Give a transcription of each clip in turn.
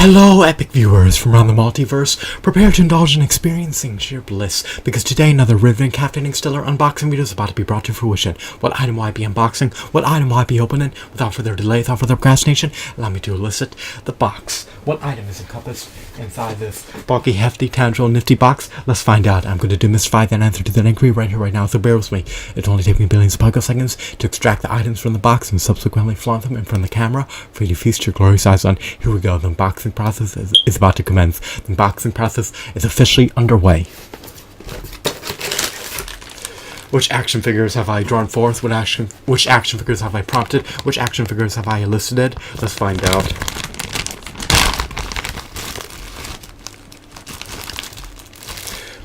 Hello, epic viewers from around the multiverse. Prepare to indulge in experiencing sheer bliss, because today another riveting, captivating, stellar unboxing video is about to be brought to fruition. What item will I be unboxing? What item will I be opening? Without further delay, without further procrastination, allow me to elicit the box. What item is encompassed inside this bulky, hefty, tangible, nifty box? Let's find out. I'm going to demystify that answer to that inquiry right here, right now, so bear with me. It'll only take me billions of picoseconds to extract the items from the box and subsequently flaunt them in front of the camera for you to feast your glorious eyes on. Here we go. The unboxing process is about to commence. The unboxing process is officially underway. Which action figures have I drawn forth? Which action figures have I prompted? Which action figures have I elicited? Let's find out.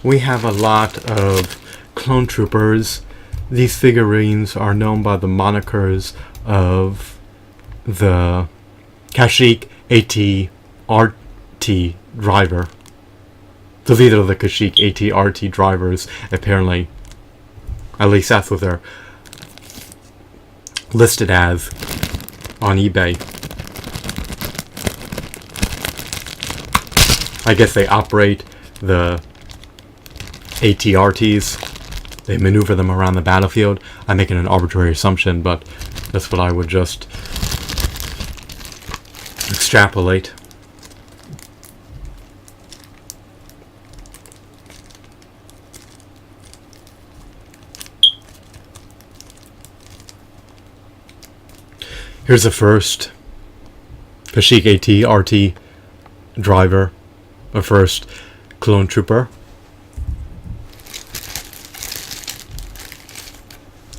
We have a lot of clone troopers. These figurines are known by the monikers of the Kashyyyk AT-RT driver. So these are the Kashyyyk AT-RT drivers, apparently. At least that's what they're listed as on eBay. I guess they operate the AT-RTs. They maneuver them around the battlefield. I'm making an arbitrary assumption, but that's what I would just extrapolate. Here's the first Kashyyyk AT-RT driver, a first clone trooper.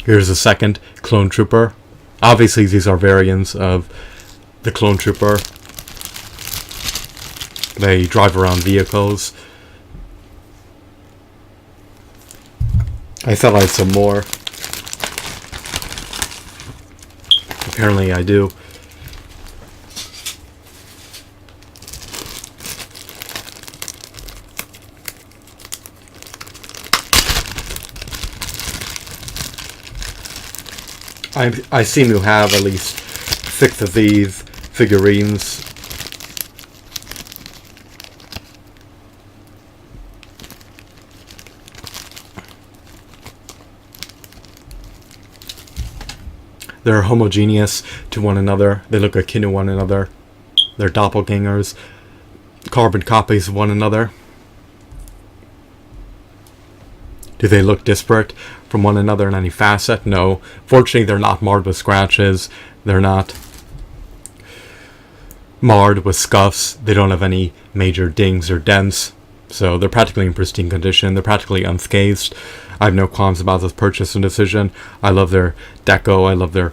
Here's the second clone trooper. Obviously these are variants of the clone trooper. They drive around vehicles. I thought I had some more. Apparently I do. I seem to have at least 6 of these figurines. They're homogeneous to one another. They look akin to one another. They're doppelgangers, carbon copies of one another. Do they look disparate from one another in any facet? No. Fortunately, they're not marred with scratches. They're not marred with scuffs. They don't have any major dings or dents. So they're practically in pristine condition. They're practically unscathed. I have no qualms about this purchase and decision. I love their deco. I love their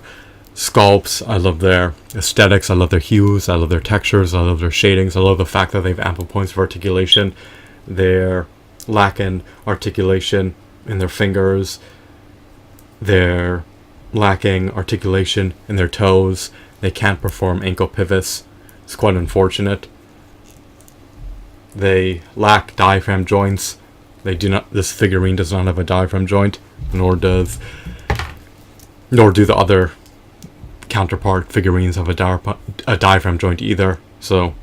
sculpts. I love their aesthetics. I love their hues. I love their textures. I love their shadings. I love the fact that they have ample points of articulation. They're lacking articulation in their fingers. They're lacking articulation in their toes. They can't perform ankle pivots. It's quite unfortunate. They lack diaphragm joints. They do not. This figurine does not have a diaphragm joint, nor do the other counterpart figurines have a diaphragm joint either. So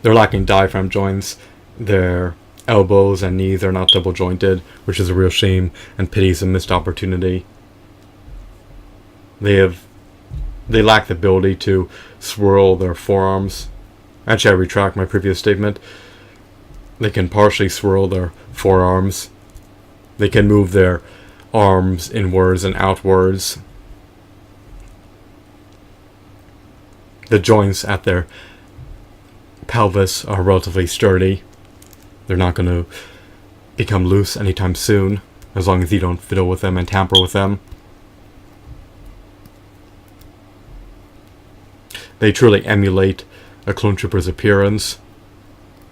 they're lacking diaphragm joints. Their elbows and knees are not double jointed, which is a real shame and pities a missed opportunity. They lack the ability to swirl their forearms. Actually, I retract my previous statement. They can partially swirl their forearms. They can move their arms inwards and outwards. The joints at their pelvis are relatively sturdy. They're not going to become loose anytime soon, as long as you don't fiddle with them and tamper with them. They truly emulate a clone trooper's appearance.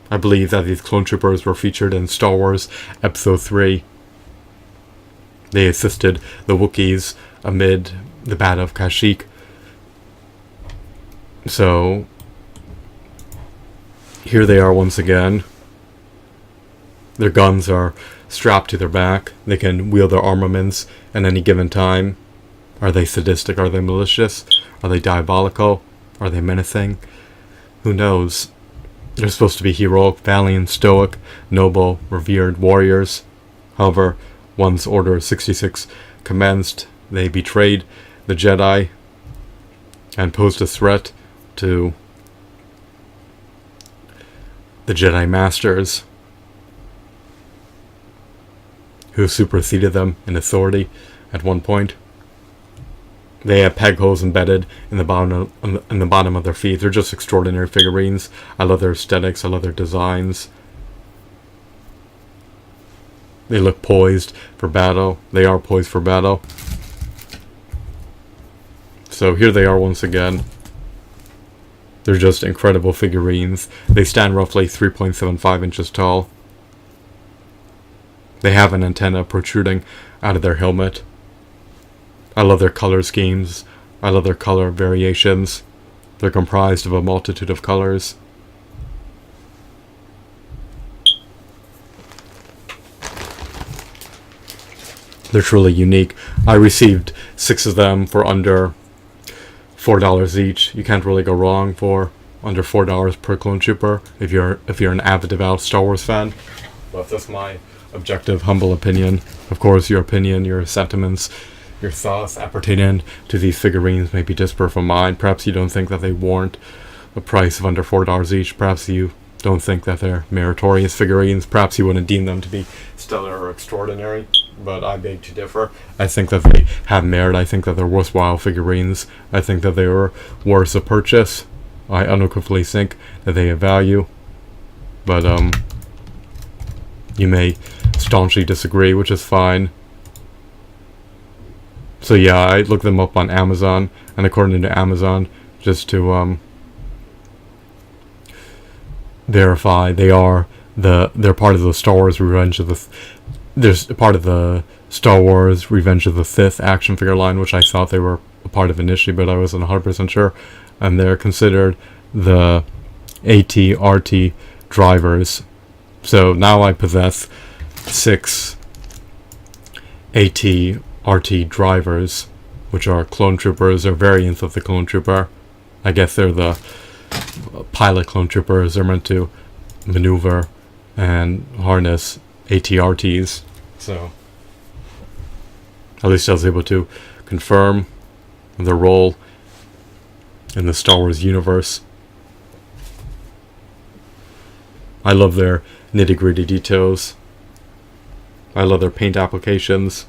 I believe that these clone troopers were featured in Star Wars Episode 3. They assisted the Wookiees amid the Battle of Kashyyyk. So here they are once again. Their guns are strapped to their back. They can wield their armaments at any given time. Are they sadistic? Are they malicious? Are they diabolical? Are they menacing? Who knows? They're supposed to be heroic, valiant, stoic, noble, revered warriors. However, once Order 66 commenced, they betrayed the Jedi and posed a threat to the Jedi Masters, who superseded them in authority at one point. They have peg holes embedded in the bottom of their feet. They're just extraordinary figurines. I love their aesthetics. I love their designs. They look poised for battle. They are poised for battle. So here they are once again. They're just incredible figurines. They stand roughly 3.75 inches tall. They have an antenna protruding out of their helmet. I love their color schemes. I love their color variations. They're comprised of a multitude of colors. They're truly unique. I received 6 of them for under $4 each. You can't really go wrong for under $4 per clone trooper if you're an avid devout Star Wars fan. But that's my objective, humble opinion. Of course, your opinion, your sentiments, your thoughts appertaining to these figurines may be disparate from mine. Perhaps you don't think that they warrant a price of under $4 each. Perhaps you don't think that they're meritorious figurines. Perhaps you wouldn't deem them to be stellar or extraordinary. But I beg to differ. I think that they have merit. I think that they're worthwhile figurines. I think that they are worth a purchase. I unequivocally think that they have value. But you may staunchly disagree, which is fine. So yeah, I looked them up on Amazon, and according to Amazon, just to verify, they're part of the Star Wars Revenge of the there's a part of the Star Wars Revenge of the Sith action figure line, which I thought they were a part of initially, but I wasn't 100% sure. And they're considered the AT-RT drivers. So now I possess 6 AT-RT drivers, which are clone troopers or variants of the clone trooper. I guess they're the pilot clone troopers. They're meant to maneuver and harness AT-RTs. So at least I was able to confirm their role in the Star Wars universe. I love their nitty-gritty details. I love their paint applications.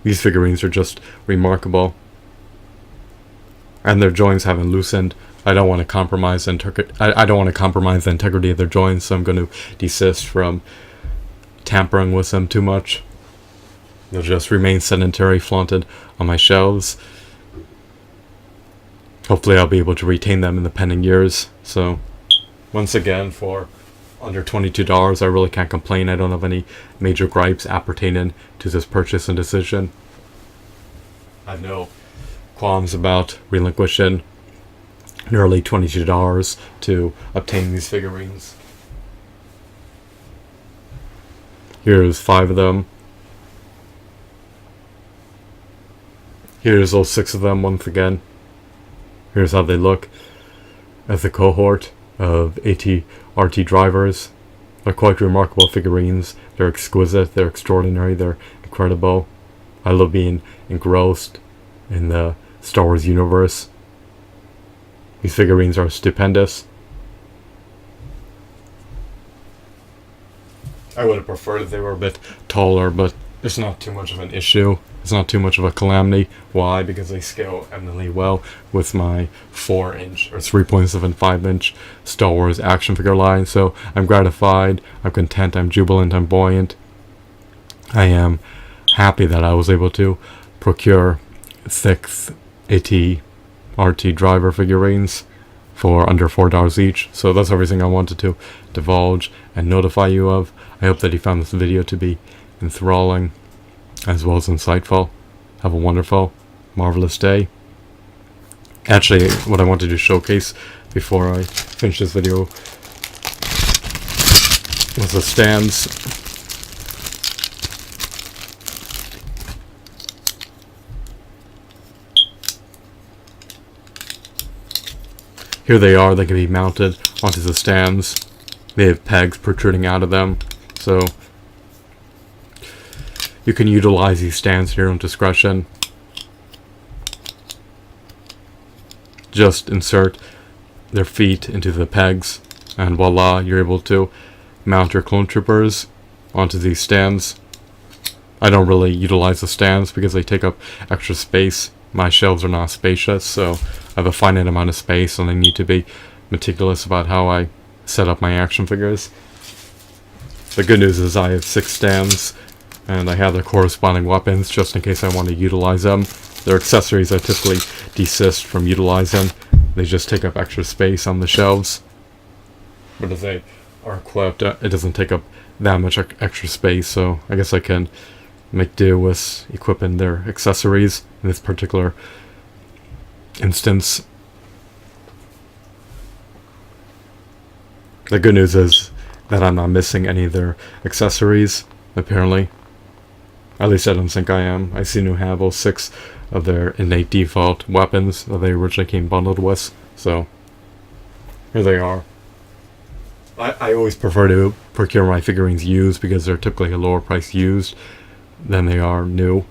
These figurines are just remarkable. And their joints haven't loosened. I don't want to compromise I don't want to compromise the integrity of their joints, so I'm going to desist from tampering with them too much. They'll just remain sedentary, flaunted on my shelves. Hopefully I'll be able to retain them in the pending years. So, once again, for under $22, I really can't complain. I don't have any major gripes appertaining to this purchase and decision. I have no qualms about relinquishing nearly $22 to obtain these figurines. Here's 5 of them. Here's all 6 of them once again. Here's how they look as a cohort of AT-RT drivers. They're quite remarkable figurines. They're exquisite, they're extraordinary, they're incredible. I love being engrossed in the Star Wars universe. These figurines are stupendous. I would have preferred if they were a bit taller, but it's not too much of an issue. It's not too much of a calamity. Why? Because they scale eminently well with my 4-inch or 3.75-inch Star Wars action figure line. So I'm gratified, I'm content, I'm jubilant, I'm buoyant. I am happy that I was able to procure 6 AT-RT driver figurines for under $4 each. So that's everything I wanted to divulge and notify you of. I hope that you found this video to be enthralling as well as insightful. Have a wonderful, marvelous day. Actually, what I wanted to showcase before I finish this video was the stands. here they are. They can be mounted onto the stands. They have pegs protruding out of them, so you can utilize these stands at your own discretion. Just insert their feet into the pegs, and voila, you're able to mount your clone troopers onto these stands. I don't really utilize the stands because they take up extra space. My shelves are not spacious, so I have a finite amount of space, and I need to be meticulous about how I set up my action figures. The good news is I have 6 stands, and I have the corresponding weapons just in case I want to utilize them. Their accessories I typically desist from utilizing. They just take up extra space on the shelves. But as they are equipped, it doesn't take up that much extra space, so I guess I can make do with equipping their accessories in this particular instance. The good news is that I'm not missing any of their accessories, apparently. At least I don't think I am. I seem to have all 6 of their innate default weapons that they originally came bundled with, so here they are. I always prefer to procure my figurines used because they're typically a lower price used than they are new.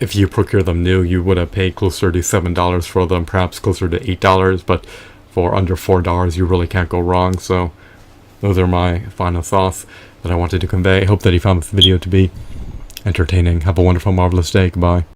If you procure them new, you would have paid closer to $7 for them, perhaps closer to $8, but for under $4 you really can't go wrong. So those are my final thoughts that I wanted to convey. I hope that you found this video to be entertaining. Have a wonderful, marvelous day. Goodbye.